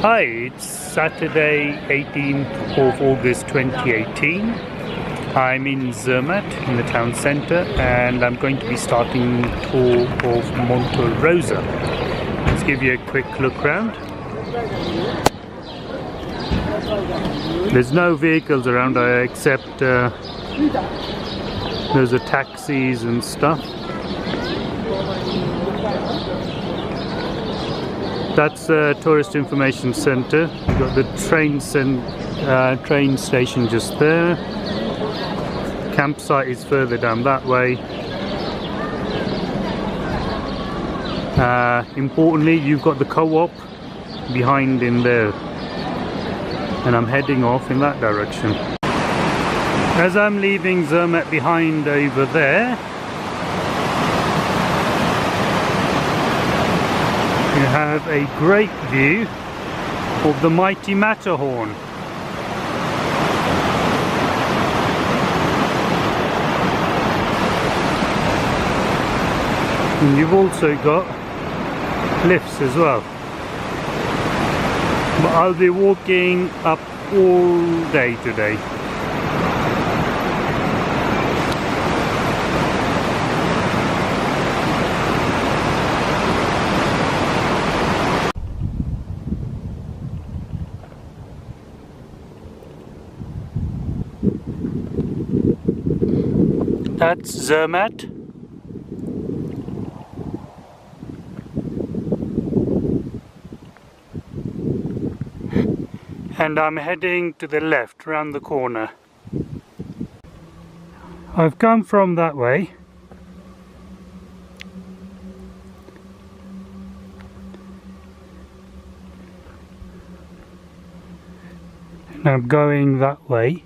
Hi, it's Saturday 18th of August 2018. I'm in Zermatt in the town centre and I'm going to be starting the tour of Monte Rosa. Let's give you a quick look round. There's no vehicles around except those are taxis and stuff. That's a tourist information centre. You've got the train station just there. Campsite is further down that way. Importantly, you've got the co-op behind in there. And I'm heading off in that direction. As I'm leaving Zermatt behind over there, you have a great view of the mighty Matterhorn. And you've also got lifts as well. But I'll be walking up all day today. That's Zermatt. And I'm heading to the left, round the corner. I've come from that way. And I'm going that way.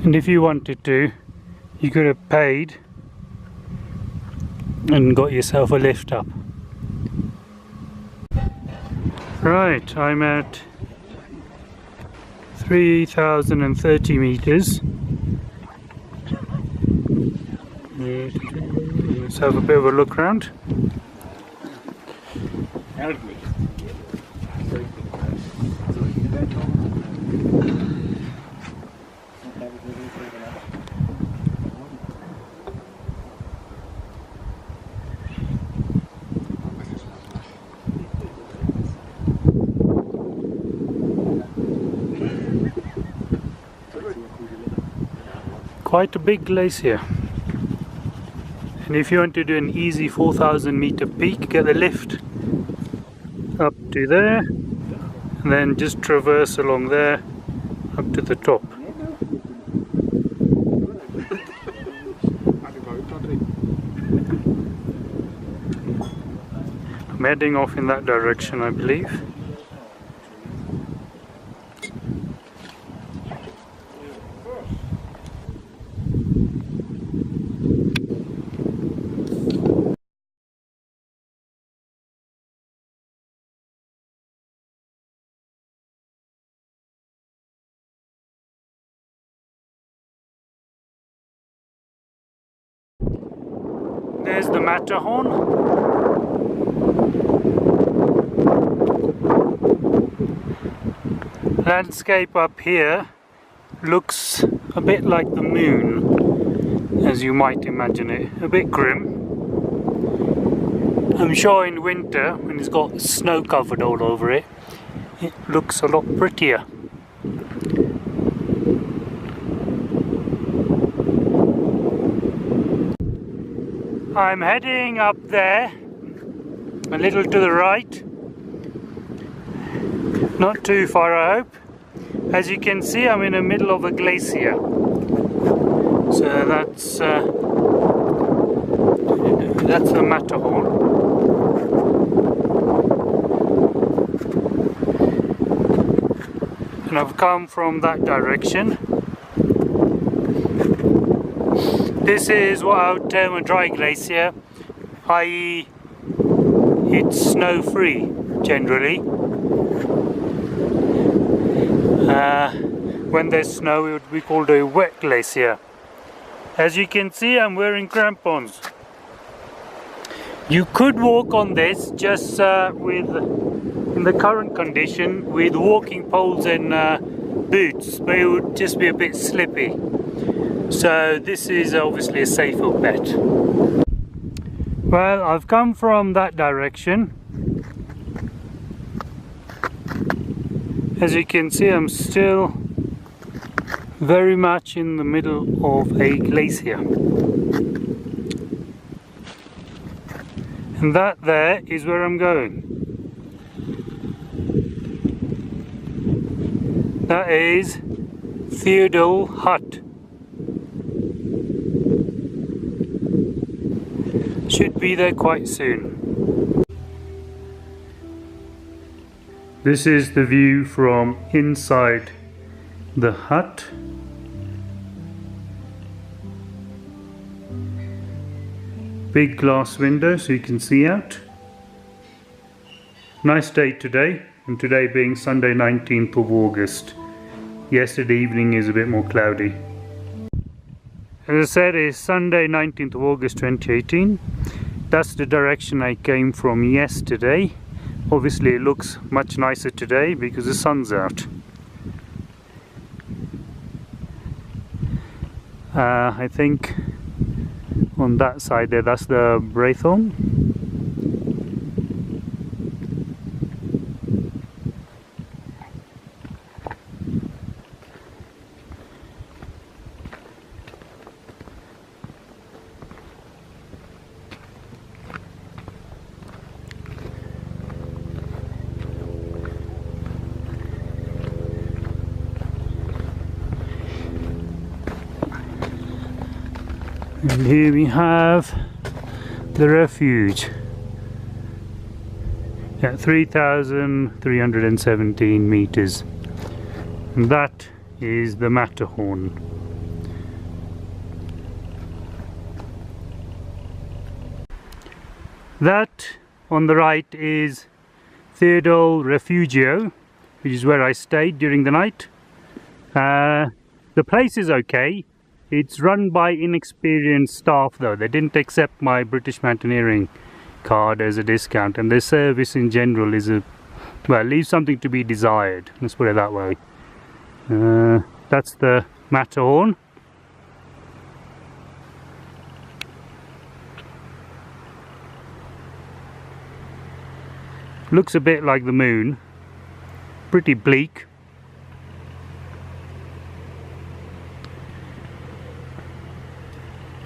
And if you wanted to, you could have paid and got yourself a lift up. Right, I'm at 3,030 meters. Let's have a bit of a look round. Quite a big glacier, and if you want to do an easy 4,000 meter peak, get the lift up to there and then just traverse along there up to the top. I'm heading off in that direction, I believe. There's the Matterhorn. Landscape up here looks a bit like the moon, as you might imagine it, a bit grim. I'm sure in winter, when it's got snow covered all over it, it looks a lot prettier. I'm heading up there, a little to the right, not too far I hope. As you can see, I'm in the middle of a glacier, so that's the Matterhorn. And I've come from that direction. This is what I would term a dry glacier, i.e. it's snow free generally. When there's snow, it would be called a wet glacier. As you can see, I'm wearing crampons. You could walk on this just with, in the current condition, with walking poles and boots, but it would just be a bit slippy. So this is obviously a safer bet. Well, I've come from that direction. As you can see, I'm still very much in the middle of a glacier. And that there is where I'm going. That is Theodule Hut. Should be there quite soon. This is the view from inside the hut. Big glass window so you can see out. Nice day today, and today being Sunday 19th of August. Yesterday evening is a bit more cloudy. As I said, it's Sunday 19th of August 2018. That's the direction I came from yesterday. Obviously it looks much nicer today because the sun's out. I think on that side there, that's the Braithorn. And here we have the refuge at 3,317 meters, and that is the Matterhorn. That on the right is Theodule Refugio, which is where I stayed during the night. The place is okay. It's run by inexperienced staff though. They didn't accept my British Mountaineering card as a discount, and their service in general is well, leaves something to be desired. Let's put it that way. That's the Matterhorn. Looks a bit like the moon. Pretty bleak.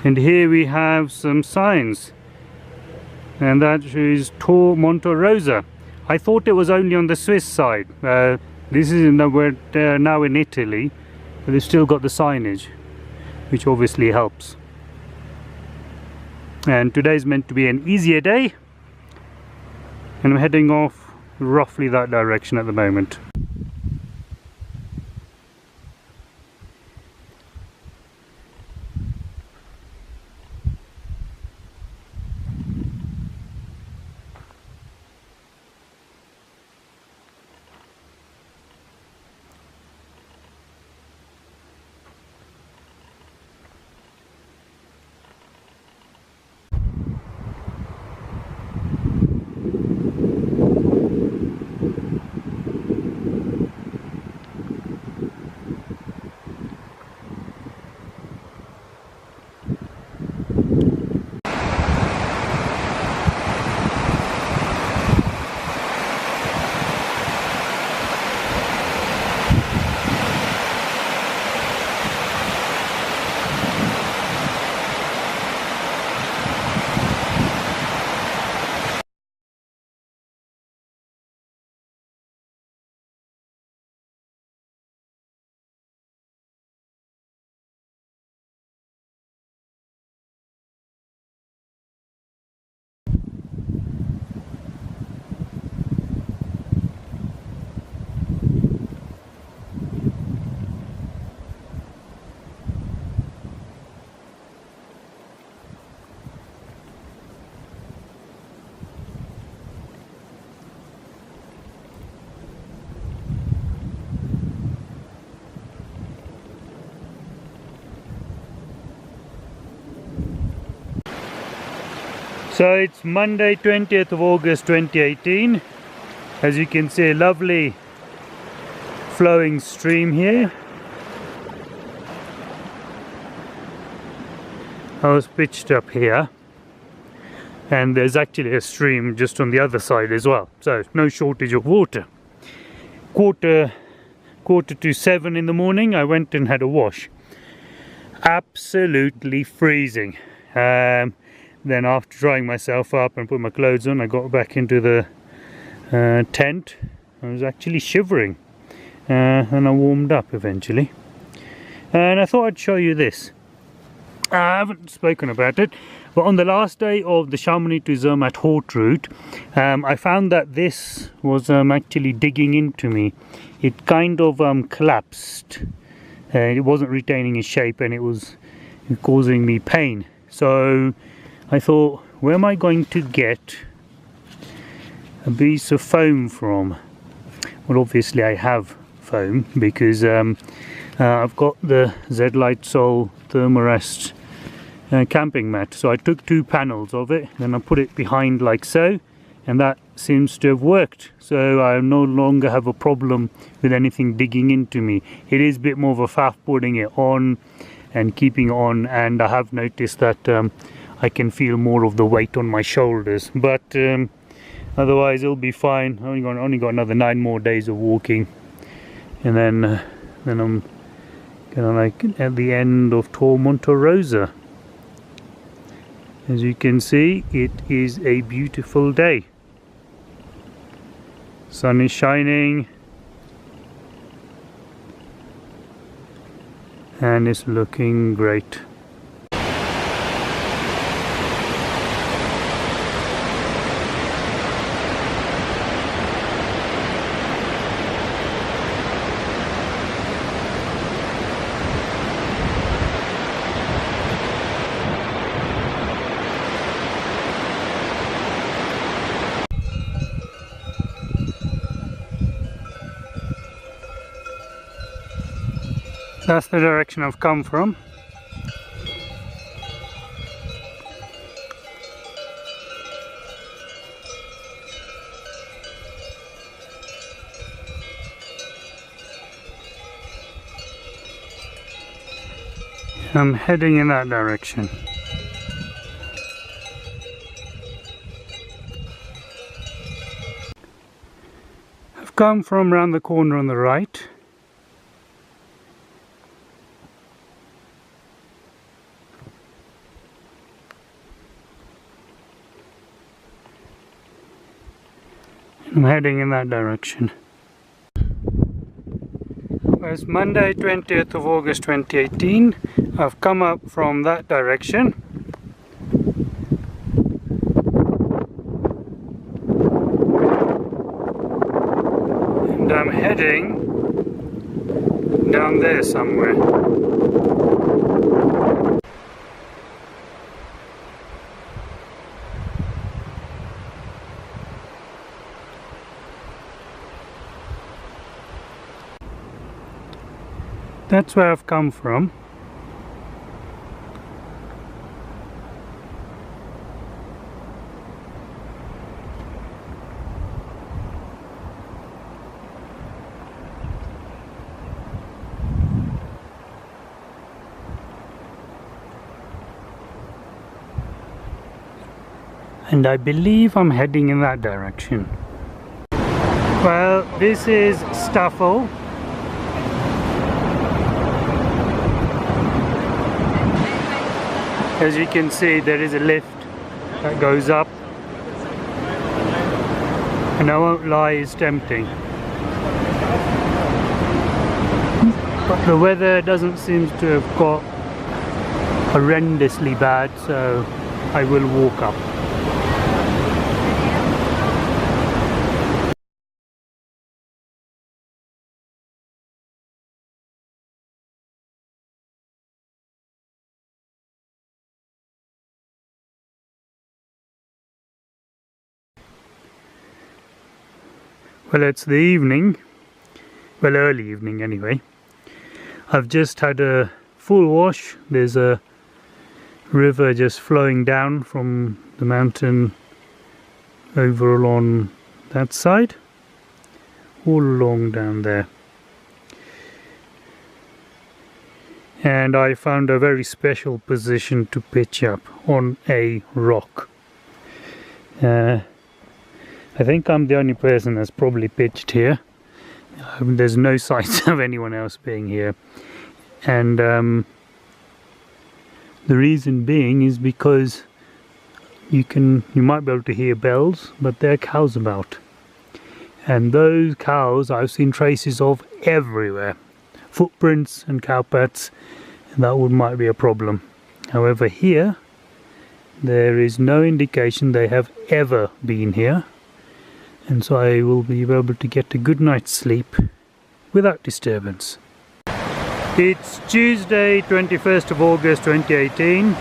And here we have some signs, and that is Monte Rosa. I thought it was only on the Swiss side. This is we're now in Italy, but they've still got the signage, which obviously helps. And today's meant to be an easier day, and I'm heading off roughly that direction at the moment. So it's Monday 20th of August 2018. As you can see, a lovely flowing stream here. I was pitched up here, and there's actually a stream just on the other side as well, so no shortage of water. Quarter to 7 in the morning, I went and had a wash. Absolutely freezing. Then after drying myself up and put my clothes on, I got back into the tent. I was actually shivering, and I warmed up eventually. And I thought I'd show you this. I haven't spoken about it, but on the last day of the Chamonix to Zermatt Haute route, I found that this was actually digging into me. It kind of collapsed. It wasn't retaining its shape, and it was causing me pain. So I thought, where am I going to get a piece of foam from? Well, obviously I have foam, because I've got the Z-Lite Sol Thermarest camping mat. So I took 2 panels of it, then I put it behind like so, and that seems to have worked. So I no longer have a problem with anything digging into me. It is a bit more of a faff putting it on and keeping it on, and I have noticed that I can feel more of the weight on my shoulders, but otherwise it'll be fine. I only got another 9 more days of walking, and then I'm kind of like at the end of Tour Monte Rosa. As you can see, it is a beautiful day. Sun is shining, and it's looking great. That's the direction I've come from. I'm heading in that direction. I've come from around the corner on the right. I'm heading in that direction. Well, it's Monday 20th of August 2018. I've come up from that direction. And I'm heading down there somewhere. That's where I've come from. And I believe I'm heading in that direction. Well, this is Staffel. As you can see, there is a lift that goes up, and I won't lie, it's tempting. But the weather doesn't seem to have got horrendously bad, so I will walk up. Well, it's the evening, well, early evening anyway. I've just had a full wash. There's a river just flowing down from the mountain over along that side, all along down there. And I found a very special position to pitch up on a rock. I think I'm the only person that's probably pitched here. There's no signs of anyone else being here, and the reason being is because you might be able to hear bells, but there are cows about, and those cows I've seen traces of everywhere, footprints and cow pads, and that might be a problem. However, here there is no indication they have ever been here, and so I will be able to get a good night's sleep without disturbance. It's Tuesday, 21st of August 2018.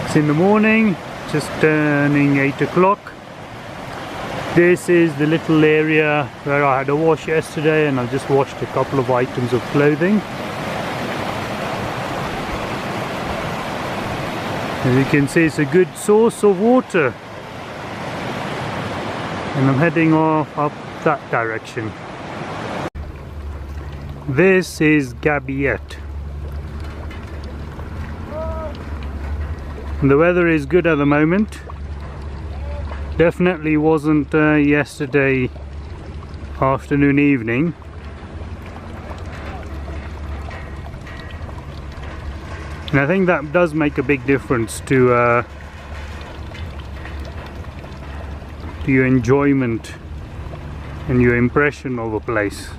It's in the morning, just turning 8 o'clock. This is the little area where I had a wash yesterday, and I've just washed a couple of items of clothing. As you can see, it's a good source of water. And I'm heading off up that direction. This is Gabiet. The weather is good at the moment. Definitely wasn't yesterday afternoon, evening. And I think that does make a big difference to your enjoyment and your impression of a place.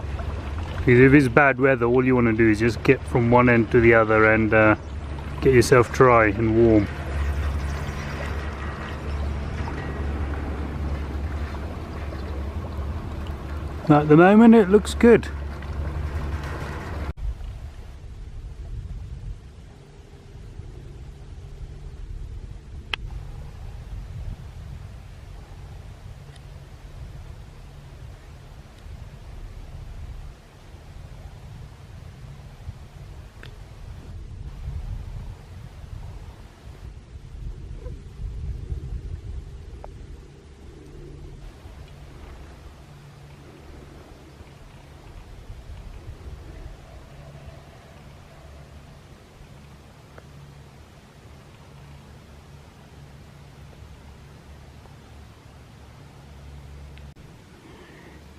Because if it's bad weather, all you want to do is just get from one end to the other and get yourself dry and warm. At the moment it looks good.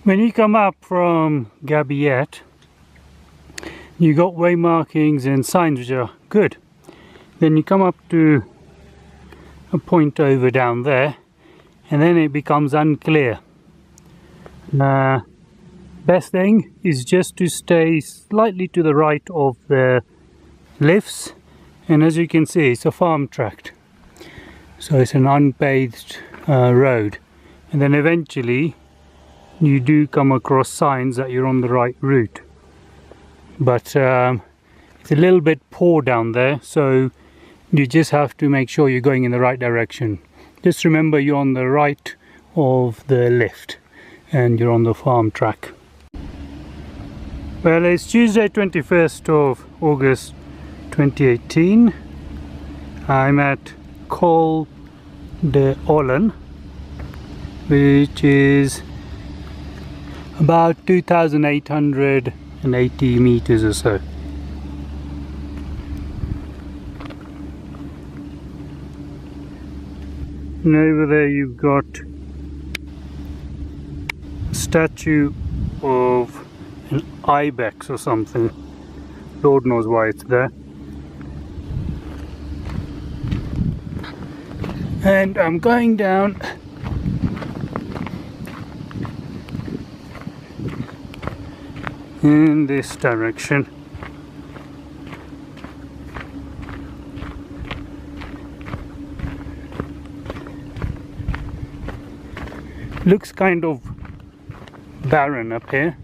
When you come up from Gabiet, you got way markings and signs which are good. Then you come up to a point over down there, and then it becomes unclear. Best thing is just to stay slightly to the right of the lifts, and as you can see, it's a farm tract, so it's an unpaved road, and then eventually you do come across signs that you're on the right route, but it's a little bit poor down there, so you just have to make sure you're going in the right direction. Just remember you're on the right of the lift and you're on the farm track. Well, it's Tuesday 21st of August 2018. I'm at Col de Olen, which is about 2,880 meters or so. And over there you've got a statue of an ibex or something. Lord knows why it's there. And I'm going down in this direction. Looks kind of barren up here.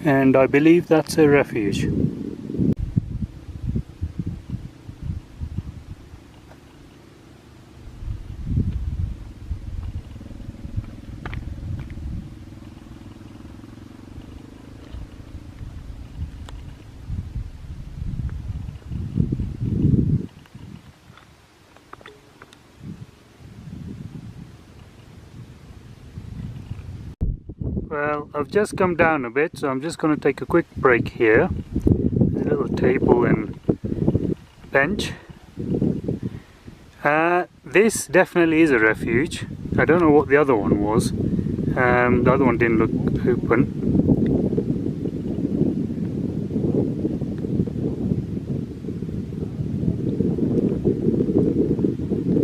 And I believe that's a refuge. Well, I've just come down a bit, so I'm just going to take a quick break here. There's a little table and bench. This definitely is a refuge. I don't know what the other one was. The other one didn't look open.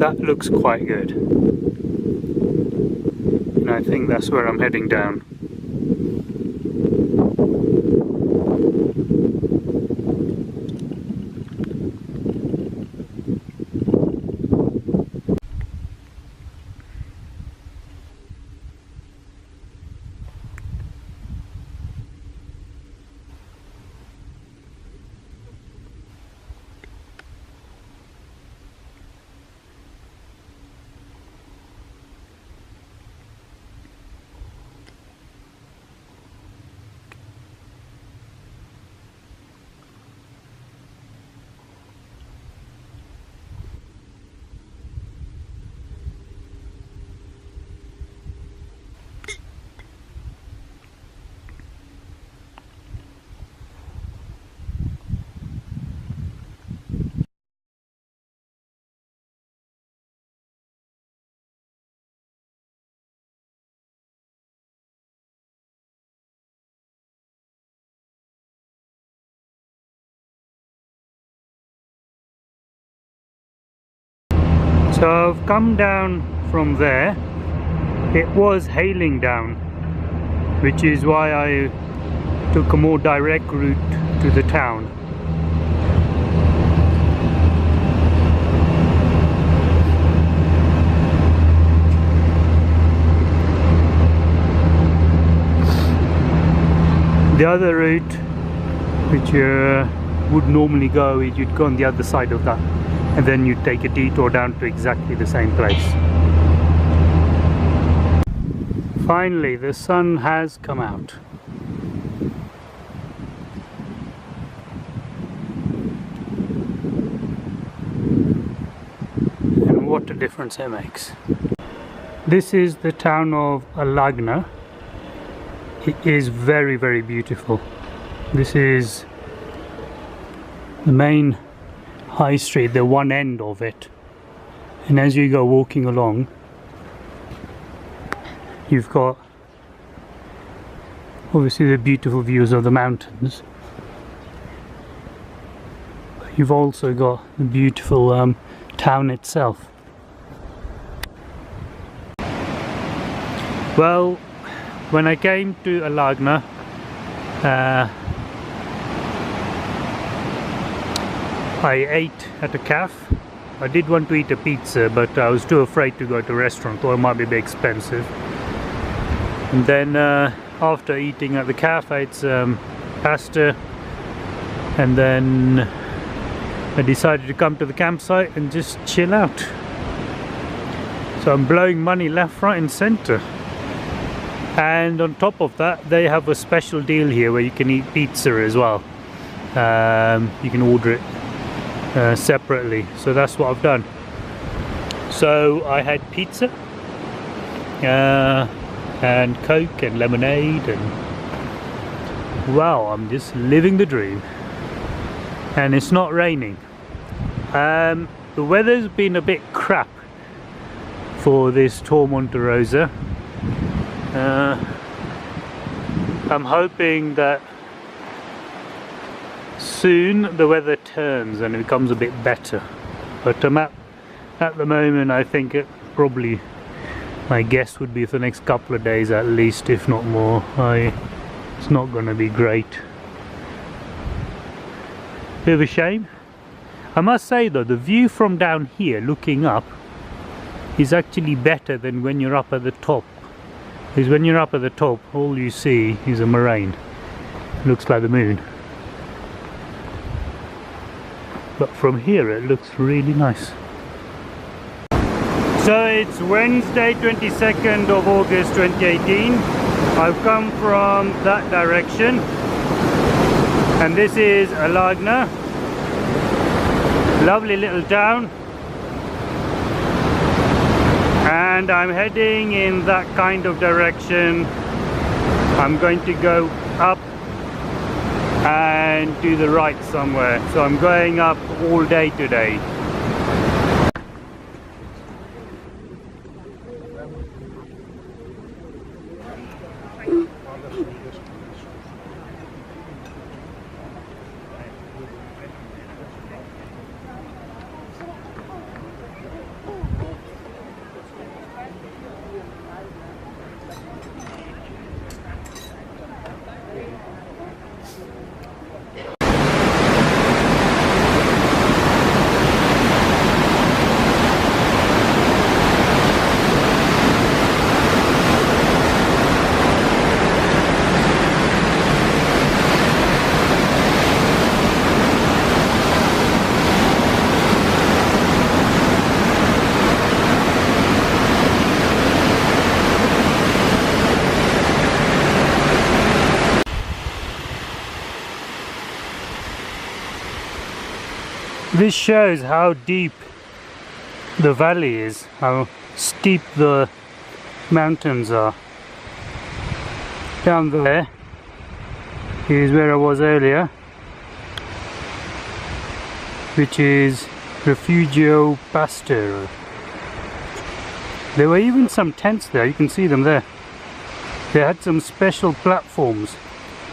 That looks quite good. And I think that's where I'm heading down. So I've come down from there. It was hailing down, which is why I took a more direct route to the town. The other route, which would normally go, is you'd go on the other side of that, and then you take a detour down to exactly the same place. Finally, the sun has come out. And what a difference it makes. This is the town of Alagna. It is very, very beautiful. This is the main high street, the one end of it, and as you go walking along, you've got obviously the beautiful views of the mountains, but you've also got the beautiful town itself. Well, when I came to Alagna, I ate at a cafe. I did want to eat a pizza, but I was too afraid to go to a restaurant, or it might be a bit expensive. And then after eating at the cafe, I ate some pasta, and then I decided to come to the campsite and just chill out. So I'm blowing money left, right and centre. And on top of that, they have a special deal here where you can eat pizza as well. You can order it separately, so that's what I've done. So I had pizza and Coke and lemonade, and wow, I'm just living the dream. And it's not raining. The weather's been a bit crap for this tour Monte Rosa. I'm hoping that soon the weather turns and it becomes a bit better, but at the moment I think it probably, my guess would be for the next couple of days at least, if not more. It's not going to be great. Bit of a shame. I must say though, the view from down here looking up is actually better than when you're up at the top, because when you're up at the top all you see is a moraine. It looks like the moon. But from here it looks really nice. So it's Wednesday 22nd of August 2018. I've come from that direction and this is Alagna. Lovely little town. And I'm heading in that kind of direction I'm going to go up and do the right somewhere. So I'm going up all day today. This shows how deep the valley is, how steep the mountains are. Down there is where I was earlier, which is Refugio Pastero. There were even some tents there, you can see them there. They had some special platforms,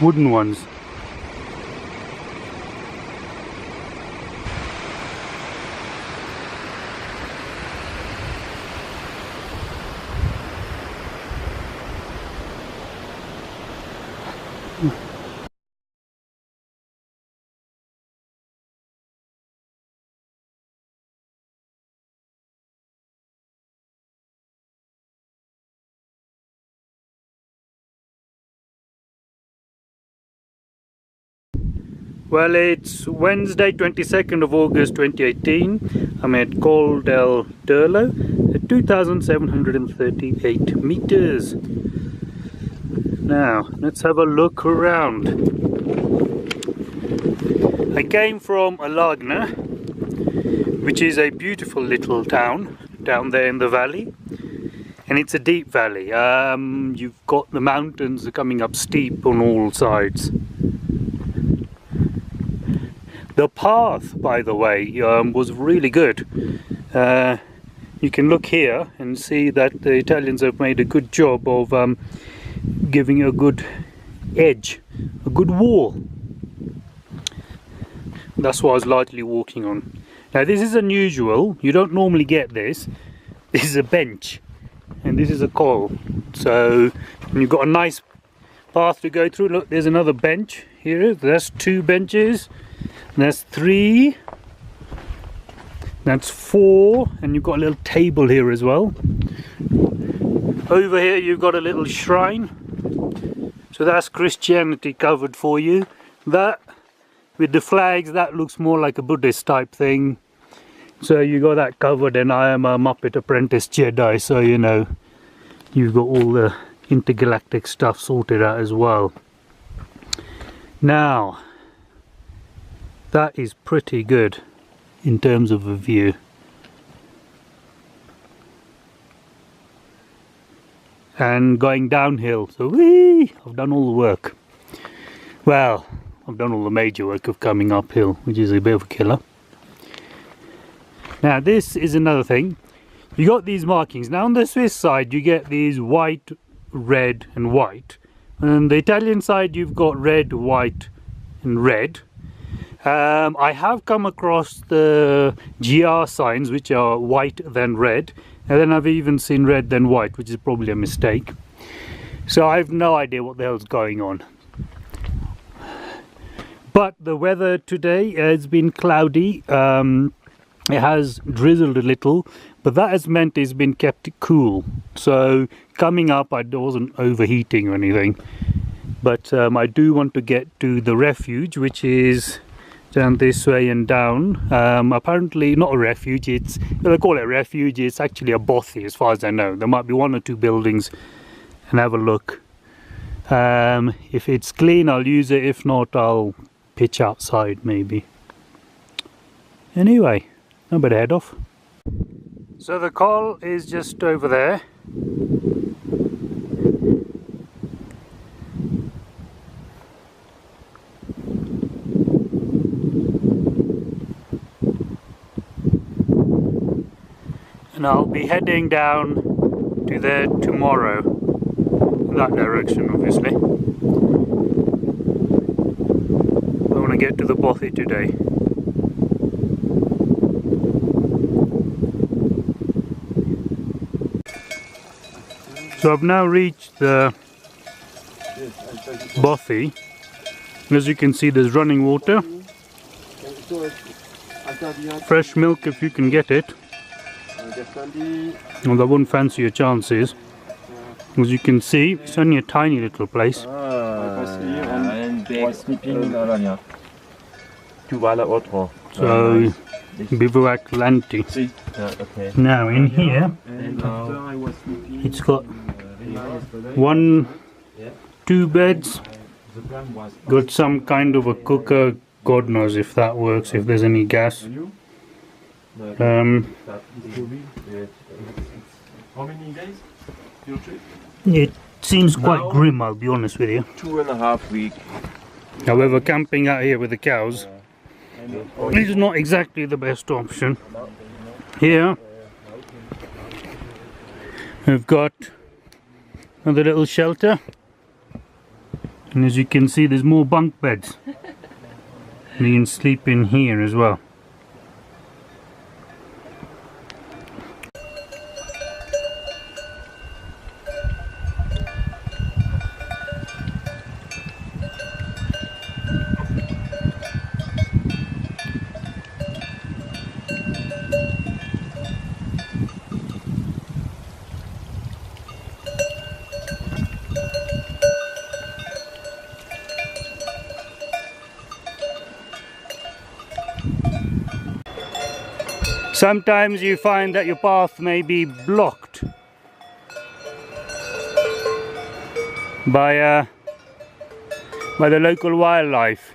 wooden ones. Well, it's Wednesday, 22nd of August 2018. I'm at Col del Durlo at 2,738 meters. Now, let's have a look around. I came from Alagna, which is a beautiful little town down there in the valley. And it's a deep valley. You've got the mountains coming up steep on all sides. The path, by the way, was really good. You can look here and see that the Italians have made a good job of giving a good edge, a good wall. That's what I was lightly walking on. Now this is unusual, you don't normally get this. This is a bench and this is a col. So you've got a nice path to go through. Look, there's another bench here. That's 2 benches. That's 3, that's 4, and you've got a little table here as well. Over here you've got a little shrine, so that's Christianity covered for you. That, with the flags, that looks more like a Buddhist type thing. So you got that covered, and I am a Muppet Apprentice Jedi, so you know, you've got all the intergalactic stuff sorted out as well. Now, that is pretty good in terms of a view. And going downhill, so whee, I've done all the work. Well, I've done all the major work of coming uphill, which is a bit of a killer. Now this is another thing. You got these markings. Now on the Swiss side you get these white, red and white. And on the Italian side you've got red, white and red. I have come across the GR signs which are white then red, and then I've even seen red then white, which is probably a mistake. So I have no idea what the hell's going on. But the weather today has been cloudy. It has drizzled a little, but that has meant it's been kept cool. So coming up I wasn't overheating or anything. But I do want to get to the refuge, which is down this way and down. Apparently not a refuge, it's, they call it a refuge, it's actually a bothy as far as I know. There might be 1 or 2 buildings, and have a look. If it's clean I'll use it, if not I'll pitch outside maybe. Anyway, I better head off. So the col is just over there. and I'll be heading down to there tomorrow, in that direction obviously. I want to get to the bothy today. So I've now reached the bothy. As you can see, there's running water, fresh milk if you can get it, well, I wouldn't fancy your chances. As you can see, it's only a tiny little place. So, bivouac Lanti. Now in here, it's got 2 beds, got some kind of a cooker, God knows if that works, if there's any gas. How many days? It seems quite grim, I'll be honest with you. 2.5 weeks. However, camping out here with the cows is not exactly the best option. Here we've got another little shelter, and as you can see, there's more bunk beds. And you can sleep in here as well. Sometimes you find that your path may be blocked by the local wildlife,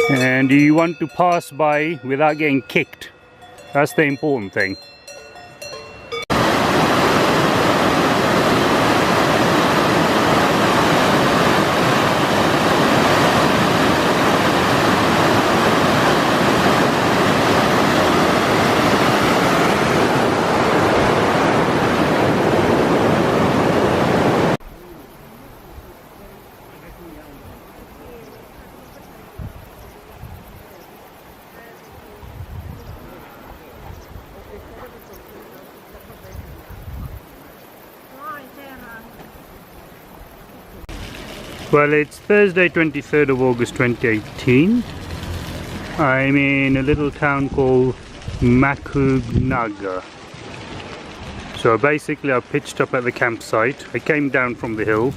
and you want to pass by without getting kicked. That's the important thing. Well, it's Thursday 23rd of August 2018. I'm in a little town called Makugnaga. So basically I pitched up at the campsite. I came down from the hill.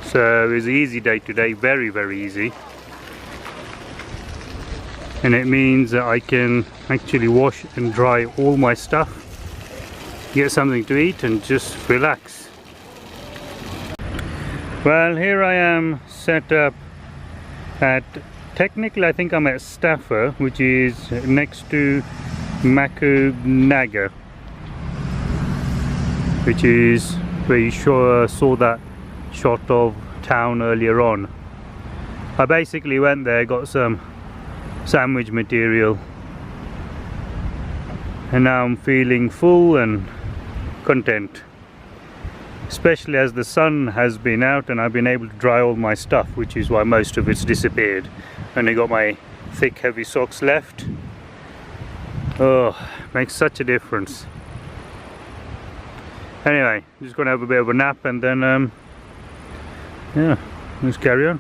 So it was an easy day today, very easy. And it means that I can actually wash and dry all my stuff, get something to eat and just relax. Well, here I am set up at, technically I think I'm at Staffer, which is next to Makugnaga, which is where you saw that shot of town earlier on. I basically went there, got some sandwich material, and now I'm feeling full and content. Especially as the sun has been out and I've been able to dry all my stuff, which is why most of it's disappeared. Only got my thick heavy socks left. Oh, makes such a difference. Anyway, just gonna have a bit of a nap and then yeah, let's carry on.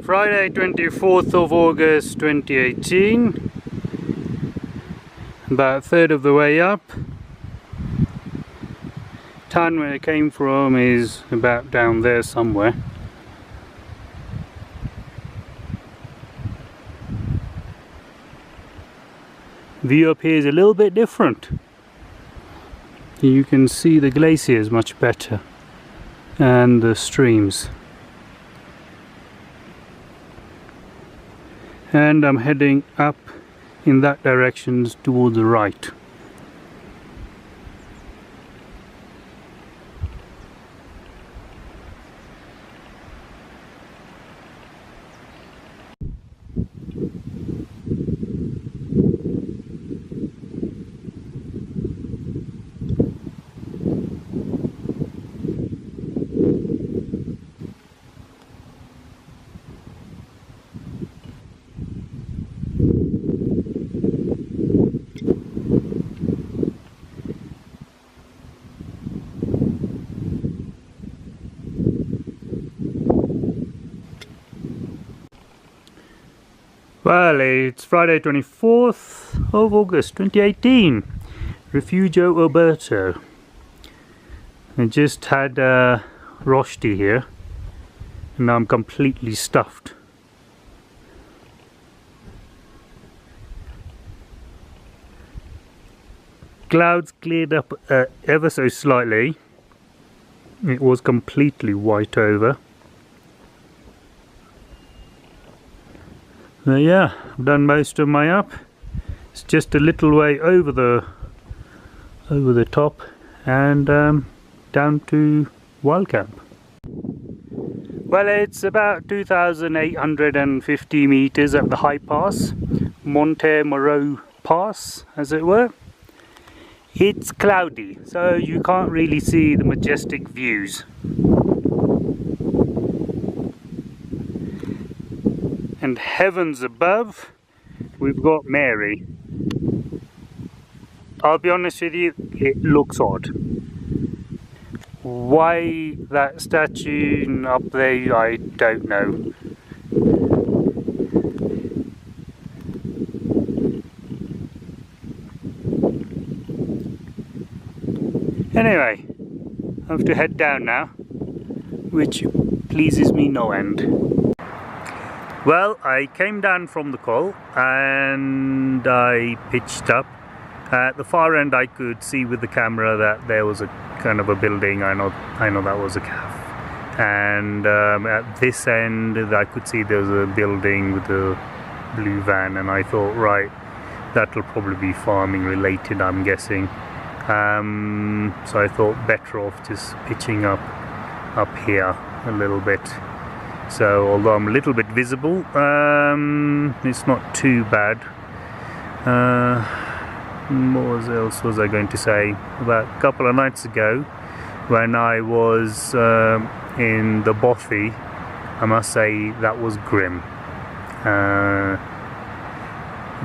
Friday 24th of August 2018, about a third of the way up. town where I came from is about down there somewhere. View up here is a little bit different. You can see the glaciers much better and the streams. And I'm heading up in that direction towards the right. Well, it's Friday 24th of August 2018, Refugio Alberto. I just had rosti here and now I'm completely stuffed. Clouds cleared up ever so slightly. It was completely white over. Yeah, I've done most of my up. It's just a little way over the top and down to Wild Camp. Well, it's about 2,850 meters up the high pass, Monte Rosa pass, as it were. It's cloudy, so you can't really see the majestic views. And heavens above, we've got Mary. I'll be honest with you, it looks odd. Why that statue up there, I don't know. Anyway, I have to head down now, which pleases me no end. Well, I came down from the col and I pitched up. At the far end I could see with the camera that there was a kind of a building. I know that was a cafe. And at this end I could see there was a building with a blue van, and I thought, right, that'll probably be farming related, I'm guessing. So I thought better off just pitching up here a little bit. So although I'm a little bit visible, it's not too bad. What else was I going to say? About a couple of nights ago, when I was in the bothy, I must say that was grim.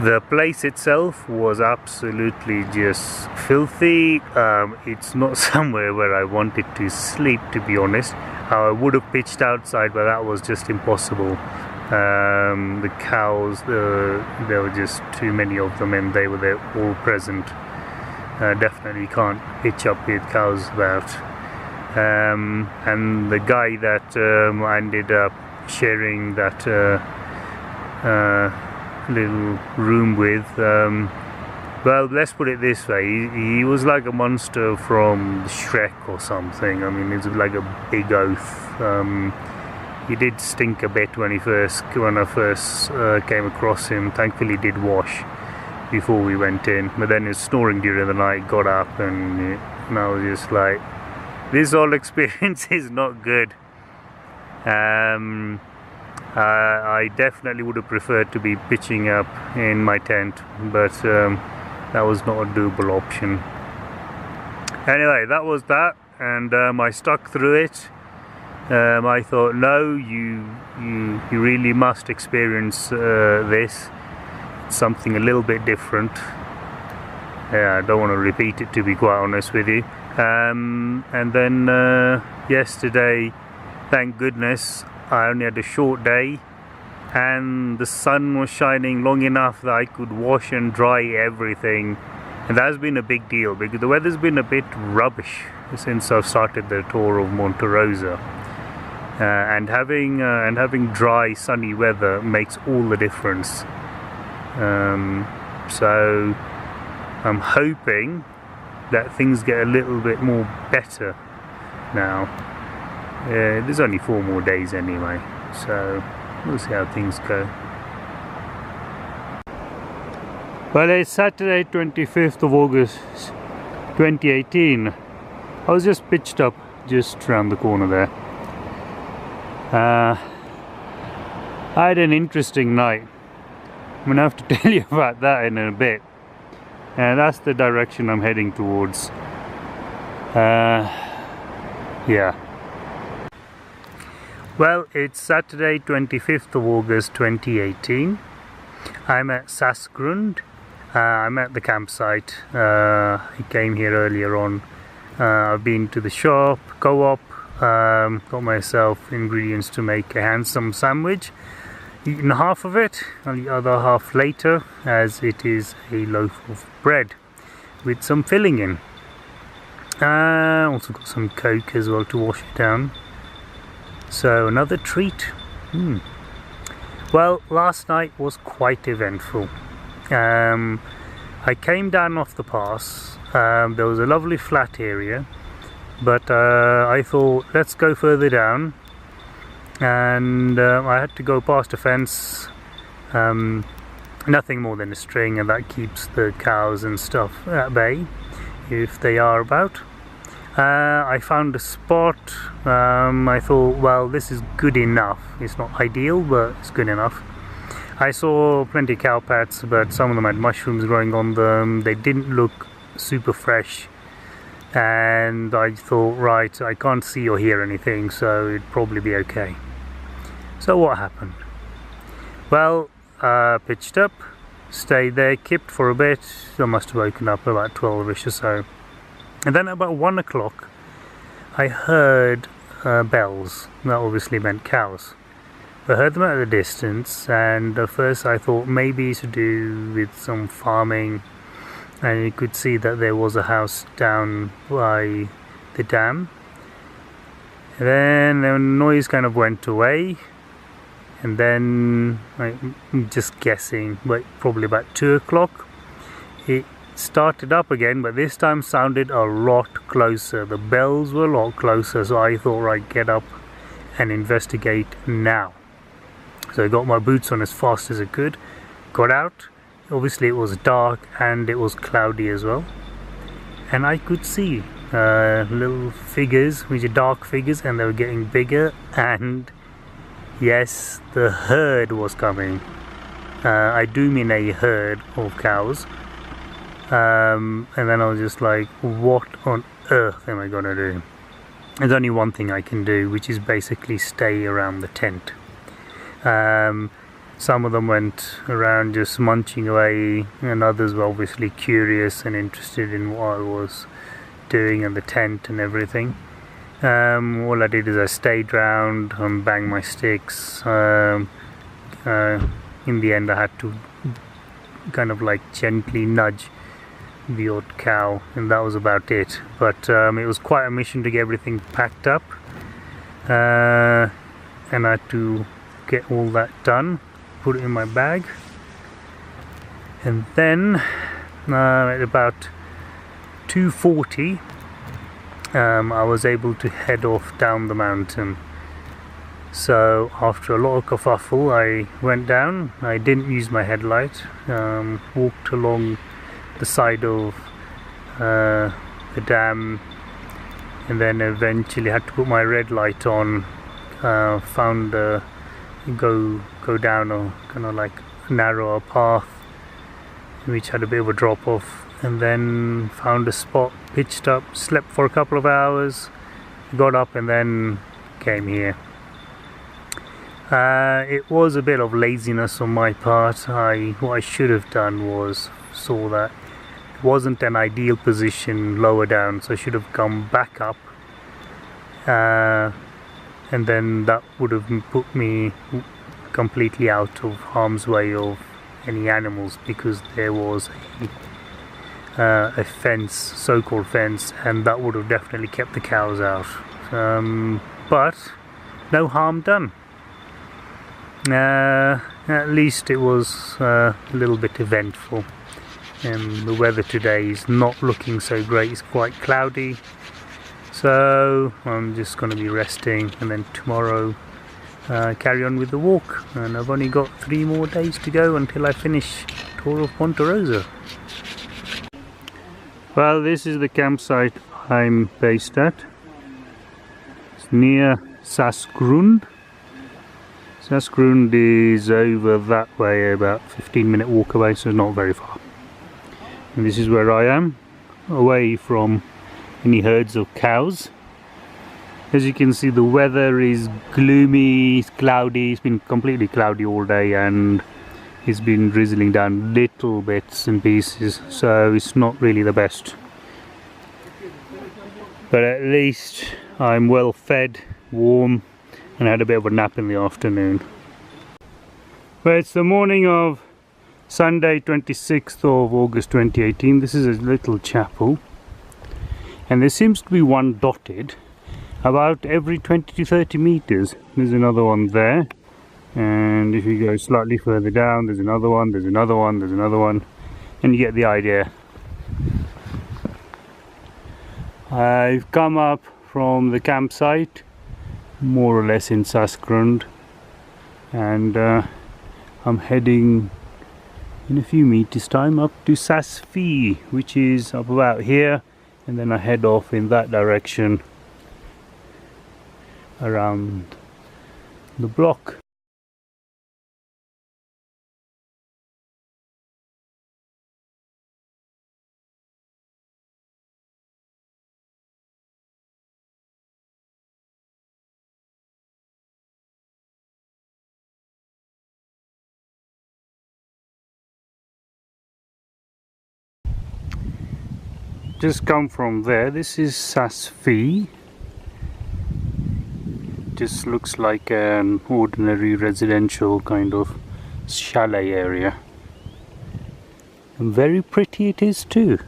The place itself was absolutely just filthy. It's not somewhere where I wanted to sleep, to be honest. I would have pitched outside, but that was just impossible. The cows, there were just too many of them, and they were there all present. Definitely can't pitch up with cows about. And the guy that I ended up sharing that little room with, well, let's put it this way, he was like a monster from Shrek or something. I mean, it's like a big oaf. He did stink a bit when I first came across him. Thankfully he did wash before we went in, but then he was snoring during the night, got up, and I was just like, this whole experience is not good. I definitely would have preferred to be pitching up in my tent, but that was not a doable option. Anyway, that was that, and I stuck through it. I thought, no, you really must experience this. It's something a little bit different. Yeah, I don't want to repeat it, to be quite honest with you. And then yesterday, thank goodness, I only had a short day, and the sun was shining long enough that I could wash and dry everything And that has been a big deal because the weather's been a bit rubbish since I've started the tour of Monte Rosa. And having dry, sunny weather makes all the difference. So I'm hoping that things get a little bit more better now. There's only 4 more days anyway, so we'll see how things go. Well, it's Saturday 25th of August 2018. I was just pitched up just around the corner there. I had an interesting night. I'm gonna have to tell you about that in a bit. And that's the direction I'm heading towards. Yeah. Well, it's Saturday 25th of August 2018. I'm at Sassgrund. I'm at the campsite. I came here earlier on. I've been to the shop, co-op, got myself ingredients to make a handsome sandwich. Eaten half of it, and the other half later, as it is a loaf of bread with some filling in. Also got some Coke as well to wash it down. So another treat. Well, last night was quite eventful. I came down off the pass. There was a lovely flat area, but I thought let's go further down, and I had to go past a fence, nothing more than a string, and that keeps the cows and stuff at bay if they are about. I found a spot. I thought, well, this is good enough. It's not ideal, but it's good enough. I saw plenty of cow pats, but some of them had mushrooms growing on them. They didn't look super fresh, and I thought, right, I can't see or hear anything, so it'd probably be okay. So what happened? Well, pitched up, stayed there, kipped for a bit. I must have woken up about 12ish or so. And then about 1 o'clock, I heard bells. That obviously meant cows. I heard them at a distance, and at first I thought maybe it's to do with some farming, and you could see that there was a house down by the dam. And then the noise kind of went away, and then, I'm just guessing, but probably about 2 o'clock, it started up again, but this time sounded a lot closer. The bells were a lot closer, so I thought I'd get up and investigate now. So I got my boots on as fast as I could, got out. Obviously it was dark and it was cloudy as well, and I could see little figures, which are dark figures, and they were getting bigger, and yes, the herd was coming. I do mean a herd of cows. And then I was just like, what on earth am I gonna do? There's only one thing I can do, which is basically stay around the tent. Some of them went around just munching away, and others were obviously curious and interested in what I was doing in the tent and everything. All I did is I stayed round and banged my sticks. In the end I had to kind of like gently nudge the odd cow, and that was about it. But it was quite a mission to get everything packed up, and I had to get all that done, put it in my bag, and then at about 2:40 I was able to head off down the mountain. So after a lot of kerfuffle, I went down. I didn't use my headlight, walked along the side of the dam, and then eventually had to put my red light on. Found a go down a kind of like narrower path which had a bit of a drop off, and then found a spot, pitched up, slept for a couple of hours, got up, and then came here. It was a bit of laziness on my part. What I should have done was saw that it wasn't an ideal position lower down, so I should have come back up, and then that would have put me completely out of harm's way of any animals, because there was a fence, so-called fence, and that would have definitely kept the cows out. But no harm done. At least it was a little bit eventful. The weather today is not looking so great, it's quite cloudy, so I'm just going to be resting, and then tomorrow carry on with the walk. And I've only got 3 more days to go until I finish tour of Monte Rosa. Well, this is the campsite I'm based at. It's near Sasgrund. Sasgrund is over that way, about 15-minute walk away, so not very far. And this is where I am, away from any herds of cows. As you can see, the weather is gloomy, it's cloudy, it's been completely cloudy all day, and it's been drizzling down little bits and pieces, so it's not really the best. But at least I'm well fed, warm, and I had a bit of a nap in the afternoon. Well, it's the morning of Sunday 26th of August 2018. This is a little chapel, and there seems to be one dotted about every 20 to 30 meters. There's another one there, and if you go slightly further down, there's another one, there's another one, there's another one, and you get the idea. I've come up from the campsite more or less in Sasgrund, and I'm heading in a few meters time up to Sasfi, which is up about here, and then I head off in that direction around the block. Just come from there. This is Sasfi. Just looks like an ordinary residential kind of chalet area, and very pretty it is too.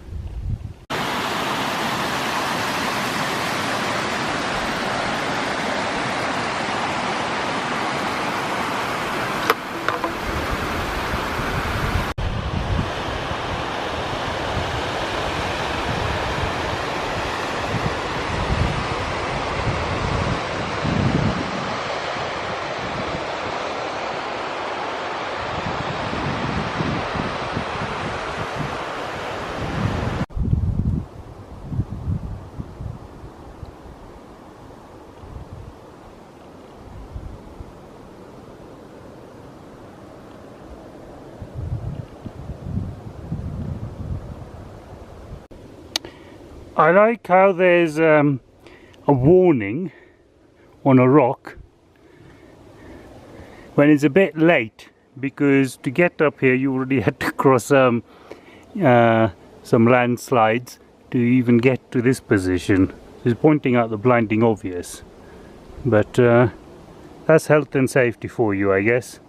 I like how there's a warning on a rock when it's a bit late, because to get up here you already had to cross some landslides to even get to this position. It's pointing out the blinding obvious, but that's health and safety for you, I guess.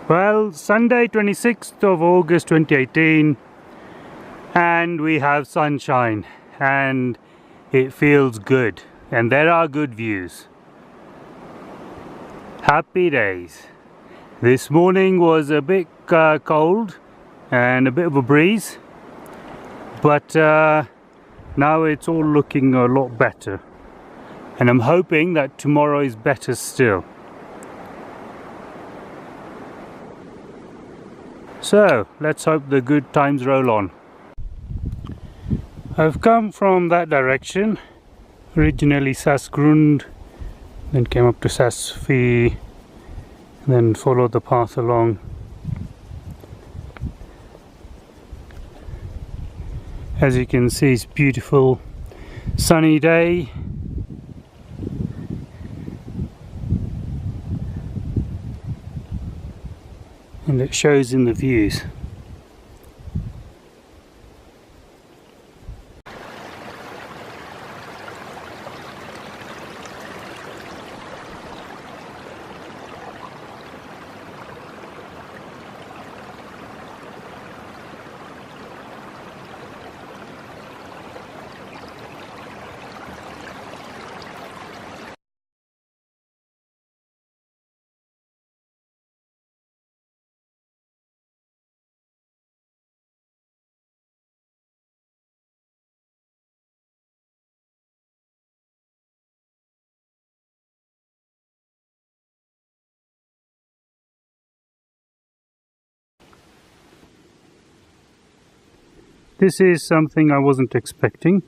Well, Sunday 26th of August 2018, and we have sunshine, and it feels good, and there are good views. Happy days. This morning was a bit cold and a bit of a breeze, but now it's all looking a lot better, and I'm hoping that tomorrow is better still. So let's hope the good times roll on. I've come from that direction originally Sassgrund, then came up to Sassfi, then followed the path along. As you can see, it's beautiful sunny day. And it shows in the views. This is something I wasn't expecting.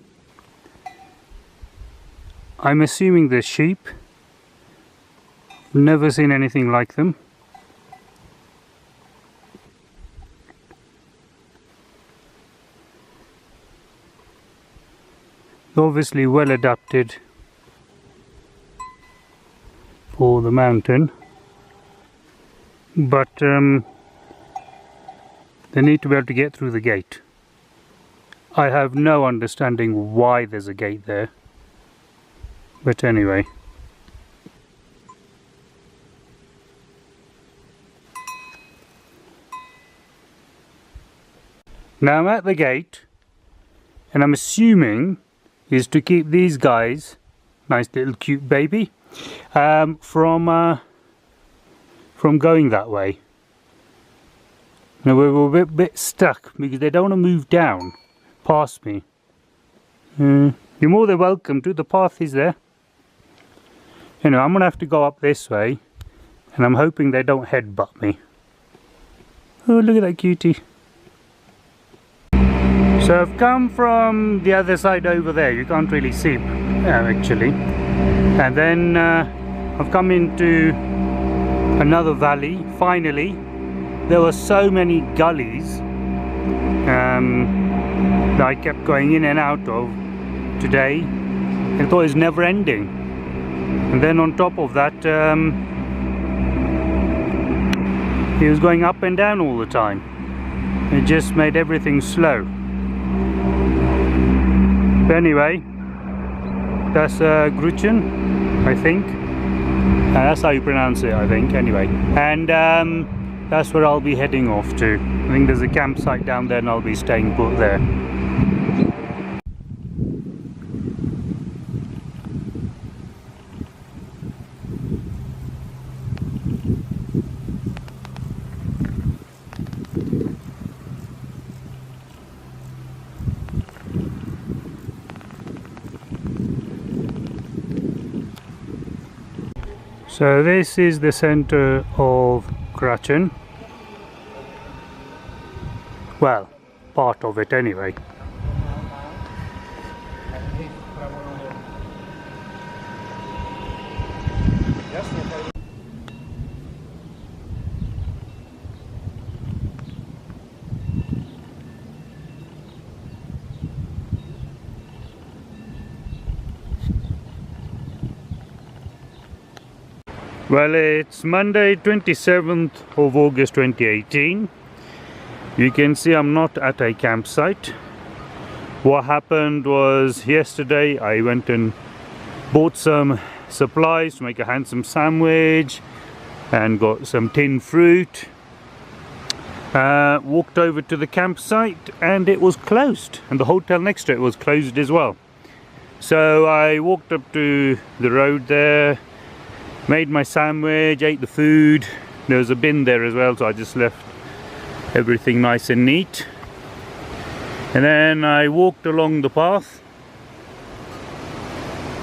I'm assuming they're sheep. Never seen anything like them. They're obviously well adapted for the mountain, but they need to be able to get through the gate. I have no understanding why there's a gate there, but anyway. Now I'm at the gate, and I'm assuming is to keep these guys, nice little cute baby, from going that way. Now we're a bit stuck because they don't want to move down past me. You're more than welcome to. The path is there. Anyway, I'm gonna have to go up this way, and I'm hoping they don't headbutt me. Oh, look at that cutie. So I've come from the other side over there. You can't really see actually, and then I've come into another valley. Finally, there were so many gullies that I kept going in and out of today. I thought it was never ending, and then on top of that he was going up and down all the time. It just made everything slow. But anyway, that's Gruchen, I think. That's how you pronounce it, I think, anyway. And that's where I'll be heading off to. I think there's a campsite down there and I'll be staying put there. So this is the center of Curtesh. Well, part of it anyway. Well, it's Monday 27th of August 2018. You can see I'm not at a campsite. What happened was yesterday I went and bought some supplies to make a handsome sandwich and got some tinned fruit. Walked over to the campsite and it was closed, and the hotel next to it was closed as well. So I walked up to the road there, made my sandwich, ate the food. There was a bin there as well, so I just left everything nice and neat. And then I walked along the path.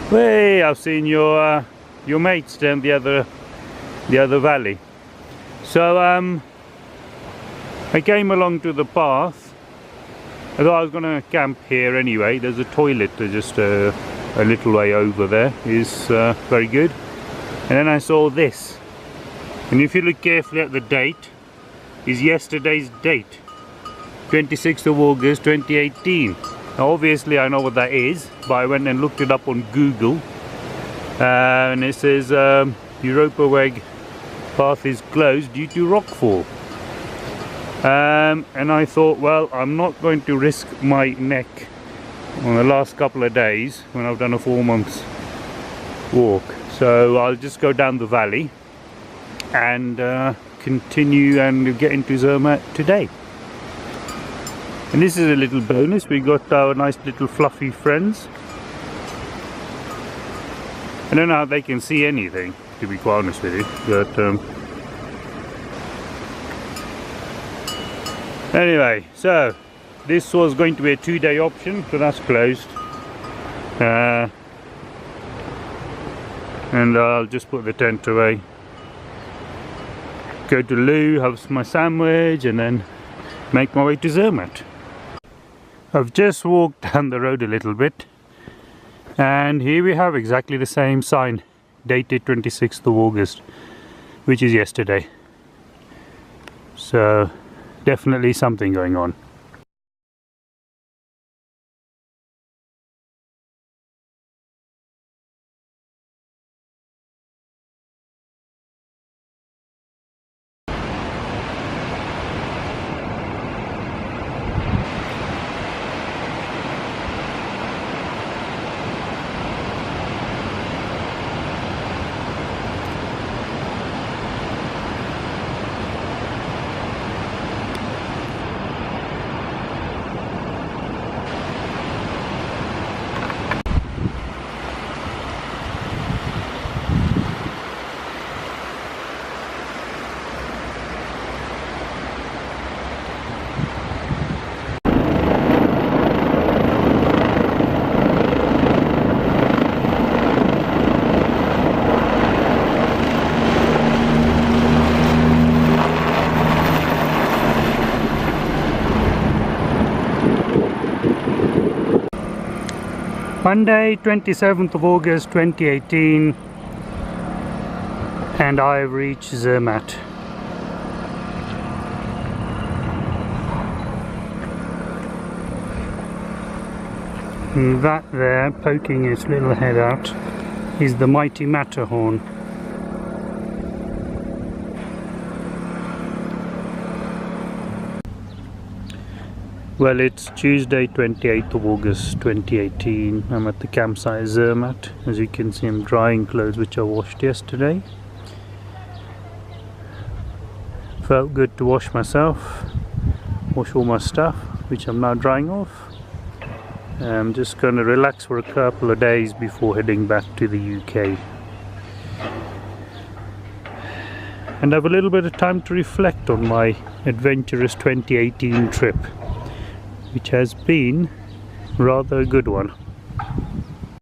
Hey, I've seen your mates down the other valley. So I came along to the path. I thought I was going to camp here anyway. There's a toilet just a little way over there is very good. And then I saw this, and if you look carefully at the date, is yesterday's date, 26th of August 2018. Now obviously I know what that is, but I went and looked it up on Google, and it says Europa Weg path is closed due to rockfall. And I thought, well, I'm not going to risk my neck on the last couple of days when I've done a 4 months walk, so I'll just go down the valley and continue and get into Zermatt today. And this is a little bonus, we got our nice little fluffy friends. I don't know how they can see anything, to be quite honest with you, but anyway, so this was going to be a 2-day option, so that's closed. And I'll just put the tent away, go to loo, have my sandwich, and then make my way to Zermatt. I've just walked down the road a little bit, and here we have exactly the same sign, dated 26th of August, which is yesterday. So definitely something going on. Monday, 27th of August 2018, and I've reached Zermatt. And that there, poking its little head out, is the mighty Matterhorn. Well, it's Tuesday, 28th of August 2018. I'm at the campsite Zermatt. As you can see, I'm drying clothes which I washed yesterday. Felt good to wash myself, wash all my stuff, which I'm now drying off. I'm just going to relax for a couple of days before heading back to the UK. And have a little bit of time to reflect on my adventurous 2018 trip, which has been rather a good one.